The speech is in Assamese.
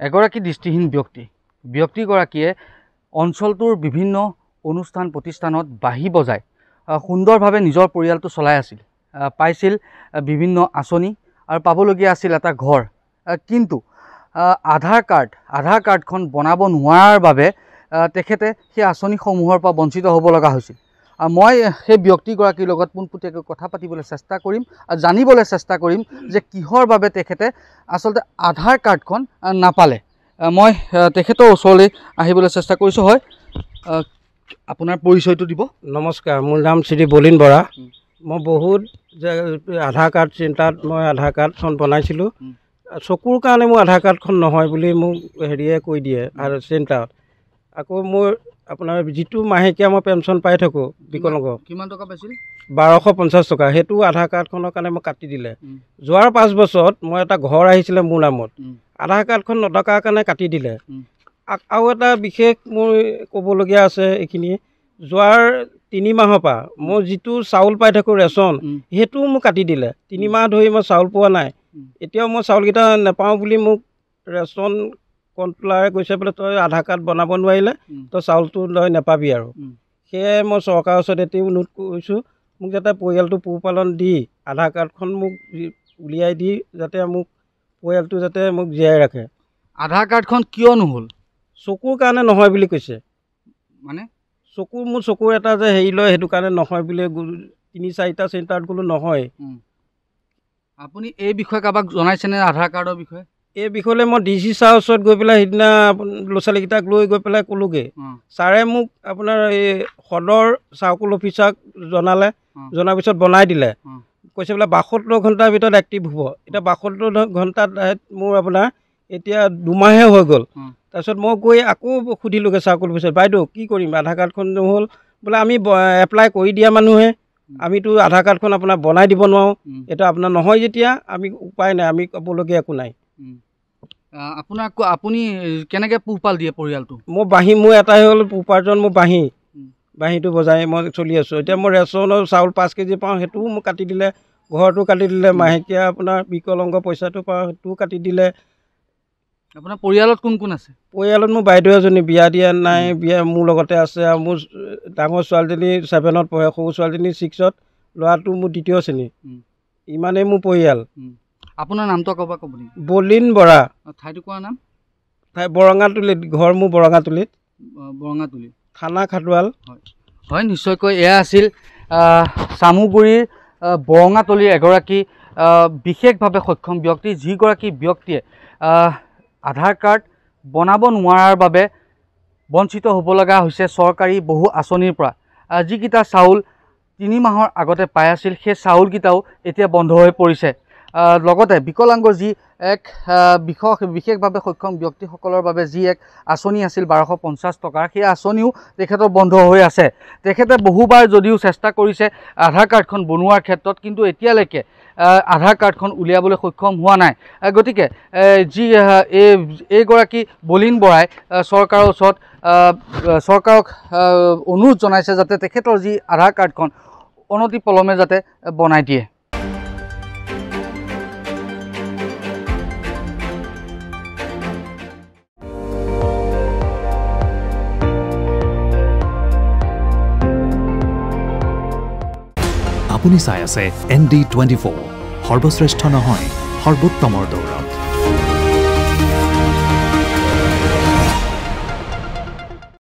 এগৰাকী দৃষ্টিহীন ব্যক্তিগৰাকীয়ে অঞ্চলটোৰ বিভিন্ন অনুষ্ঠান প্ৰতিষ্ঠানত বাঁহী বজাই সুন্দৰভাৱে নিজৰ পৰিয়ালটো চলাই আছিল। পাইছিল বিভিন্ন আঁচনি আৰু পাবলগীয়া আছিল এটা ঘৰ। কিন্তু আধাৰ কাৰ্ডখন বনাব নোৱাৰাৰ বাবে তেখেতে সেই আঁচনিসমূহৰ পৰা বঞ্চিত হ'ব লগা হৈছিল। মই সেই ব্যক্তিগৰাকীৰ লগত পোনপটীয়াকৈ কথা পাতিবলৈ চেষ্টা কৰিম আৰু জানিবলৈ চেষ্টা কৰিম যে কিহৰ বাবে তেখেতে আচলতে আধাৰ কাৰ্ডখন নাপালে। মই তেখেতৰ ওচৰলৈ আহিবলৈ চেষ্টা কৰিছোঁ। হয়, আপোনাৰ পৰিচয়টো দিব। নমস্কাৰ, মোৰ নাম শ্ৰী বলিন বৰা। মই বহুত আধাৰ কাৰ্ড চিন্তাত মই আধাৰ কাৰ্ডখন বনাইছিলোঁ। চকুৰ কাৰণে মোৰ আধাৰ কাৰ্ডখন নহয় বুলি মোক হেৰিয়ে কৈ দিয়ে আৰু চিন্তাত। আকৌ মোৰ আপোনাৰ যিটো মাহেকীয়া মই পেঞ্চন পাই থাকোঁ বিকলাংগ, কিমান টকা পাইছিল? 1250 টকা। সেইটো আধাৰ কাৰ্ডখনৰ কাৰণে মই কাটি দিলে। যোৱাৰ 5 বছৰত মই এটা ঘৰ আহিছিলে মোৰ নামত, আধাৰ কাৰ্ডখন নথকাৰ কাৰণে কাটি দিলে। আৰু এটা বিশেষ মোৰ ক'বলগীয়া আছে, এইখিনি যোৱাৰ 3 মাহৰ পৰা মই যিটো চাউল পাই থাকোঁ ৰেচন, সেইটোও মোক কাটি দিলে। 3 মাহ ধৰি মই চাউল পোৱা নাই। এতিয়াও মই চাউলকেইটা নাপাওঁ বুলি মোক ৰেচন কণ্ট্ৰলাৰে কৈছে বোলে তই আধাৰ কাৰ্ড বনাব নোৱাৰিলে তই চাউলটো লৈ নাপাবি। আৰু সেয়ে মই চৰকাৰৰ ওচৰত এতিয়াও অনুৰোধ কৰিছোঁ, মোক যাতে পৰিয়ালটো পোহপালন দি আধাৰ কাৰ্ডখন মোক উলিয়াই দি যাতে মোক পৰিয়ালটো যাতে মোক জীয়াই ৰাখে। আধাৰ কাৰ্ডখন কিয় নহ'ল? চকুৰ কাৰণে নহয় বুলি কৈছে। মানে মোৰ চকুৰ এটা যে হেৰি লয়, সেইটো কাৰণে নহয় বুলি 3-4টা চেণ্টাৰত গ'লো নহয়। আপুনি এই বিষয়ে কাৰোবাক জনাইছেনে আধাৰ কাৰ্ডৰ বিষয়ে? এই বিষয়লৈ মই DC ছাৰৰ ওচৰত গৈ পেলাই সিদিনা ল'ৰা ছোৱালীকেইটাক লৈ গৈ পেলাই ক'লোগৈ। ছাৰে মোক আপোনাৰ এই সদৰ চাৰ্কুল অফিচাৰক জনালে, জনাৰ পিছত বনাই দিলে। কৈছে বোলে 72 ঘণ্টাৰ ভিতৰত এক্টিভ হ'ব। এতিয়া 72 ঘণ্টাত মোৰ আপোনাৰ এতিয়া 2 মাহে হৈ গ'ল। তাৰপিছত মই গৈ আকৌ সুধিলোগৈ চাৰ্কুল অফিচাৰ, বাইদেউ কি কৰিম, আধাৰ কাৰ্ডখন নহ'ল। বোলে আমি এপ্লাই কৰি দিয়া মানুহে, আমিতো আধাৰ কাৰ্ডখন আপোনাৰ বনাই দিব নোৱাৰোঁ। এতিয়া আপোনাৰ নহয় যেতিয়া আমি উপায় নাই, আমি ক'বলগীয়া একো নাই। আপুনি কেনেকৈ পোহপাল দিয়ে পৰিয়ালটো? মোৰ মোৰ এটাই হ'ল উপাৰ্জন, মোৰ বাঁহীটো বজাই মই চলি আছোঁ। এতিয়া মই ৰেচনৰ চাউল 5 কেজি পাওঁ, সেইটোও মোক কাটি দিলে। ঘৰটো কাটি দিলে। মাহেকীয়া আপোনাৰ বিকলাংগ পইচাটো পাওঁ, সেইটোও কাটি দিলে। আপোনাৰ পৰিয়ালত কোন কোন আছে? পৰিয়ালত মোৰ বাইদেউ এজনী বিয়া দিয়া নাই, বিয়া মোৰ লগতে আছে। আৰু মোৰ ডাঙৰ ছোৱালীজনী 7ত পঢ়ে, সৰু ছোৱালীজনী 6ত, ল'ৰাটো মোৰ 2য় শ্ৰেণী। ইমানেই মোৰ পৰিয়াল। আপোনাৰ নামটো ক'ব নেকি? বলিন বৰা। ঠাইটো কোৱাৰ নাম? ঠাই বৰঙাতুলিত, ঘৰ মোৰ বৰঙাতুলিত, থানা খাটোৱাল। হয়, নিশ্চয়কৈ এয়া আছিল চামুগুৰিৰ বৰঙাতলীৰ এগৰাকী বিশেষভাৱে সক্ষম ব্যক্তি, যিগৰাকী ব্যক্তিয়ে আধাৰ কাৰ্ড বনাব নোৱাৰাৰ বাবে বঞ্চিত হ'ব লগা হৈছে চৰকাৰী বহু আঁচনিৰ পৰা। যিকেইটা চাউল 3 মাহৰ আগতে পাই আছিল, সেই চাউলকেইটাও এতিয়া বন্ধ হৈ পৰিছে। লগতে বিকলাংগ যি এক বিশেষভাৱে সক্ষম ব্যক্তিসকলৰ বাবে যি এক আঁচনি আছিল 1250 টকাৰ, সেই আঁচনিও তেখেতৰ বন্ধ হৈ আছে। তেখেতে বহুবাৰ যদিও চেষ্টা কৰিছে আধাৰ কাৰ্ডখন বনোৱাৰ ক্ষেত্ৰত, কিন্তু এতিয়ালৈকে আধাৰ কাৰ্ডখন উলিয়াবলৈ সক্ষম হোৱা নাই। গতিকে এইগৰাকী বলিন বৰাই চৰকাৰক অনুৰোধ জনাইছে যাতে তেখেতৰ যি আধাৰ কাৰ্ডখন অনতিপলমে যাতে বনাই দিয়ে। আপুনি চাই আছে ND24, সৰ্বশ্ৰেষ্ঠ নহয় সৰ্বোত্তমৰ দৌৰ।